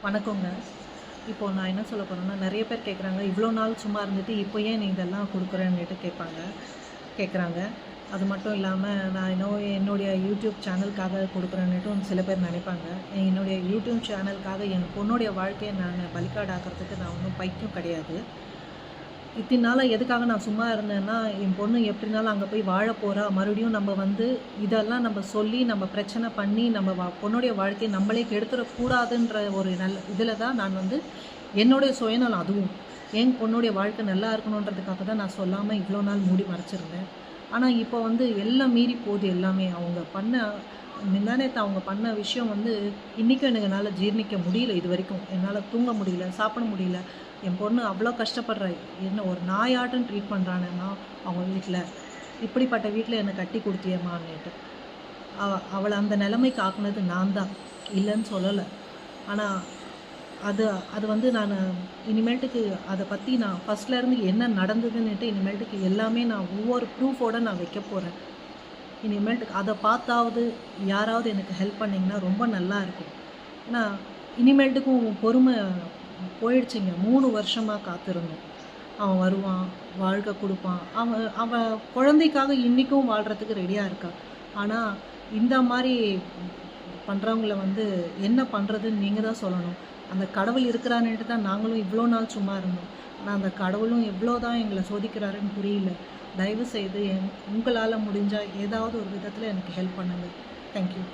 வணக்கங்க. இப்போ நான் என்ன சொல்ல போறேன்னா, நெறைய பேர் கேட்குறாங்க, "இவ்ளோ நாள் சும்மா இருந்துட்டு, இப்போ ஏன் நீ இதெல்லாம் குடுக்குறன்னுட்டு" கேட்குறாங்க. அது மட்டும் இல்லாம, நான் என்னுடைய யூடியூப் சேனலுக்காக குடுக்குறேன்னுட்டும் சில பேர் நெனைப்பாங்க. என்னுடைய யூடியூப் சேனலுக்காக என் பொண்ணுடைய வாழ்க்கைய நான் பலிகாடாக்குறதுக்கு நான் ஒண்ணும் பைத்தியம் கிடையாது. இத்தன நாளா எதுக்காக நான் சும்மா இருந்தேன்னா, என் பொண்ணு எப்படினாலும் அங்க போய் வாழ போறா. மறுபடியும் நம்ம வந்து இதெல்லாம் நம்ம சொல்லி, நம்ம பிரச்சனை பண்ணி, நம்ம பொண்ணுடைய வாழ்க்கைய நம்மளே கெடுத்துறக்கூடாதுன்ற ஒரு இதில தான் நான் வந்து என்னுடைய சுயநலம் அதுவும். என் பொண்ணுடைய வாழ்க்கை நல்லா இருக்கணுன்றதுக்காக தான் நான் சொல்லாம இவ்வளோ நாள் மூடி மறைச்சிருந்தேன். ஆனா, இப்போ வந்து எல்லாம் மீறி போகுது எல்லாமே. அவங்க பண்ண முந்தா நேத்து அவங்க பண்ண விஷயம் வந்து இன்னைக்கும் எனக்கு என்னால ஜீரணிக்க முடியல இதுவரைக்கும். என்னால தூங்க முடியல, சாப்பிட முடியல. என் பொண்ணு அவ்வளோ கஷ்டப்படுறா. என்ன ஒரு நாயாட்டம் ட்ரீட் பண்றானேம்மா அவங்க வீட்ல. இப்படிப்பட்ட வீட்ல என்ன கட்டி குடுத்தியேம்மான்னுட்டு. அவள அந்த நிலைமைக்கு ஆக்குனது நான் தான். இல்லன்னு சொல்லல. ஆனா, அது அது வந்து நானு இனிமேல்ட்டுக்கு அத பத்தி நான் ஃபர்ஸ்ட்லேருந்து என்ன நடந்ததுன்னுட்டு இனிமேல்ட்டுக்கு எல்லாமே நான் ஒவ்வொரு ப்ரூஃபோட நான் வைக்க போறேன். இனிமேல்ட்டுக்கு அத பார்த்தாவது யாராவது எனக்கு ஹெல்ப் பண்ணீங்கன்னா ரொம்ப நல்லா இருக்கும். ஏன்னா, இனிமேல்ட்டுக்கும் பொறுமை போயிடுச்சுங்க. 3 வருஷமா காத்திருந்தோம். அவன் வருவான், வாழ்க்கை குடுப்பான். அவ குழந்தைக்காக இன்னைக்கும் வாழ்றதுக்கு ரெடியா இருக்கா. ஆனா, இந்த மாரி பண்றவங்கள வந்து என்ன பண்றதுன்னு நீங்க தான் சொல்லணும். அந்த கடவுள் இருக்கிறான்னுட்டு தான் நாங்களும் இவ்ளோ நாள் சும்மா இருந்தோம். ஆனா, அந்த கடவுளும் எவ்ளோ தான் எங்கள சோதிக்கிறாருன்னு புரியல. தயவு செய்து உங்களால முடிஞ்சா ஏதாவது ஒரு விதத்தில எனக்கு ஹெல்ப் பண்ணுங்க. Thank you.